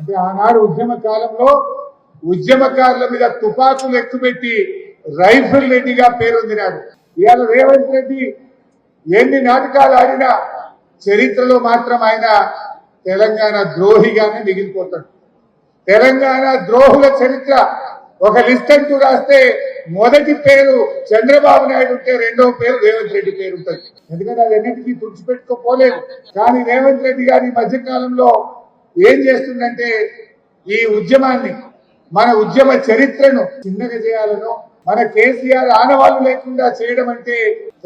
అంటే ఆనాడు ఉద్యమ కాలంలో ఉద్యమకారుల మీద తుపాకులు ఎక్కుపెట్టి రైఫిల్ రెడ్డిగా పేరొందినాడు. ఇవాళ రేవంత్ రెడ్డి ఎన్ని నాటకాలు ఆడినా చరిత్రలో మాత్రం ఆయన తెలంగాణ ద్రోహిగానే మిగిలిపోతాడు. తెలంగాణ ద్రోహుల చరిత్ర ఒక లిస్ట్ అంటూ రాస్తే మొదటి పేరు చంద్రబాబు నాయుడు ఉంటే రెండవ పేరు రేవంత్ రెడ్డి పేరు ఉంటుంది. ఎందుకంటే అది ఎన్నిటికీ తుడిచిపెట్టుకోపోలేదు. కానీ రేవంత్ రెడ్డి గారి మధ్య కాలంలో ఏం చేస్తుందంటే ఈ ఉద్యమాన్ని, మన ఉద్యమ చరిత్రను చిన్నగా చేయాలనో, మన కేసీఆర్ ఆనవాళ్లు లేకుండా చేయడం అంటే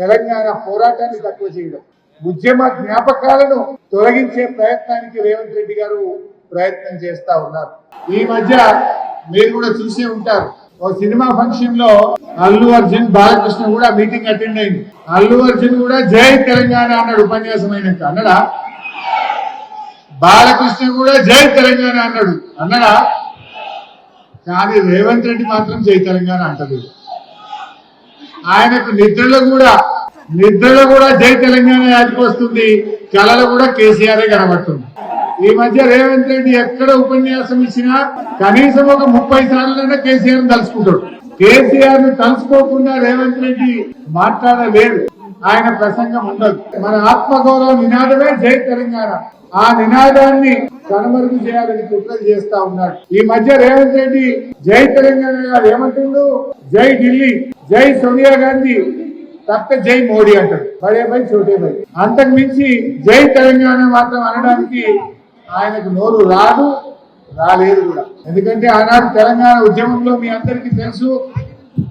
తెలంగాణ పోరాటాన్ని తక్కువ చేయడం, ఉద్యమ జ్ఞాపకాలను తొలగించే ప్రయత్నానికి రేవంత్ రెడ్డి గారు ప్రయత్నం చేస్తా ఉన్నారు. ఈ మధ్య మీరు కూడా చూసే ఉంటారు, ఒక సినిమా ఫంక్షన్ లో అల్లు అర్జున్, బాలకృష్ణ కూడా మీటింగ్ అటెండ్ అయింది. అల్లు అర్జున్ కూడా జై తెలంగాణ అన్నాడు ఉపన్యాసం అయినాక. అన్నడా? బాలకృష్ణ కూడా జై తెలంగాణ అన్నడా? కానీ రేవంత్ రెడ్డి మాత్రం జై తెలంగాణ అంటలేదు. ఆయనకు నిద్రలో కూడా జై తెలంగాణ యాదికి వస్తుంది, కళలో కూడా కేసీఆర్ కనబడుతుంది. ఈ మధ్య రేవంత్ రెడ్డి ఎక్కడ ఉపన్యాసం ఇచ్చినా కనీసం ఒక 30 సార్లైనా కేసీఆర్ తలుచుకుంటాడు. కేసీఆర్ ను తలుచుకోకుండా రేవంత్ రెడ్డి మాట్లాడలేడు, ఆయన ప్రసంగం ఉండదు. మన ఆత్మగౌరవ నినాదమే జై తెలంగాణ. ఆ నినాదాన్ని కనుమరుగు చేయాలని కుట్రలు చేస్తా ఉన్నాడు. ఈ మధ్య రేవంత్ రెడ్డి జై తెలంగాణ గారు ఏమంటుండు, జై ఢిల్లీ, జై సోనియా గాంధీ, తప్ప జై మోడీ అంటాడు. బడే భై చోటే భై. అంతకు మించి జై తెలంగాణ మాత్రం అనడానికి ఆయనకు నోరు రాలేదు కూడా. ఎందుకంటే ఆనాడు తెలంగాణ ఉద్యమంలో మీ అందరికీ తెలుసు,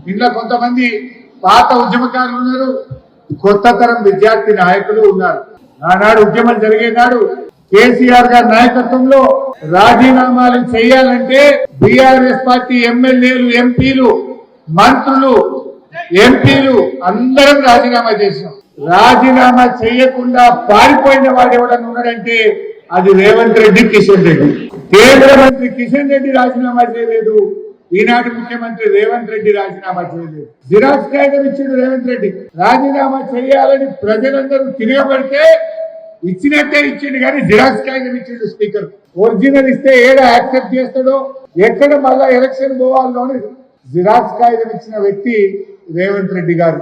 ఇంట్లో కొంతమంది పాత ఉద్యమకారులు ఉన్నారు, కొత్త తరం విద్యార్థి నాయకులు ఉన్నారు. ఆనాడు ఉద్యమం జరిగే నాడు కేసీఆర్ గారి నాయకత్వంలో రాజీనామాలు చేయాలంటే బీఆర్ఎస్ పార్టీ ఎమ్మెల్యేలు, ఎంపీలు, మంత్రులు, ఎంపీలు అందరం రాజీనామా చేసినాం. రాజీనామా చేయకుండా పారిపోయిన వాడు ఎవడన్నా ఉన్నాడంటే అది రేవంత్ రెడ్డి, కిషన్ రెడ్డి. కేంద్ర మంత్రి కిషన్ రెడ్డి రాజీనామా చేయలేదు, ఈనాటి ముఖ్యమంత్రి రేవంత్ రెడ్డి రాజీనామా చేయలేదు. జిరాక్స్ కాగితం ఇచ్చిండు రేవంత్ రెడ్డి. రాజీనామా చేయాలని ప్రజలందరూ తిరగబడితే ఇచ్చినట్టే ఇచ్చిండు, కానీ జిరాక్స్ కాగితం ఇచ్చిండు స్పీకర్. ఒరిజినల్ ఇస్తే ఏడా యాక్సెప్ట్ చేస్తాడో, ఎక్కడ మళ్ళా ఎలక్షన్ పోవాలో జిరాక్స్ కాగితం ఇచ్చిన వ్యక్తి రేవంత్ రెడ్డి గారు.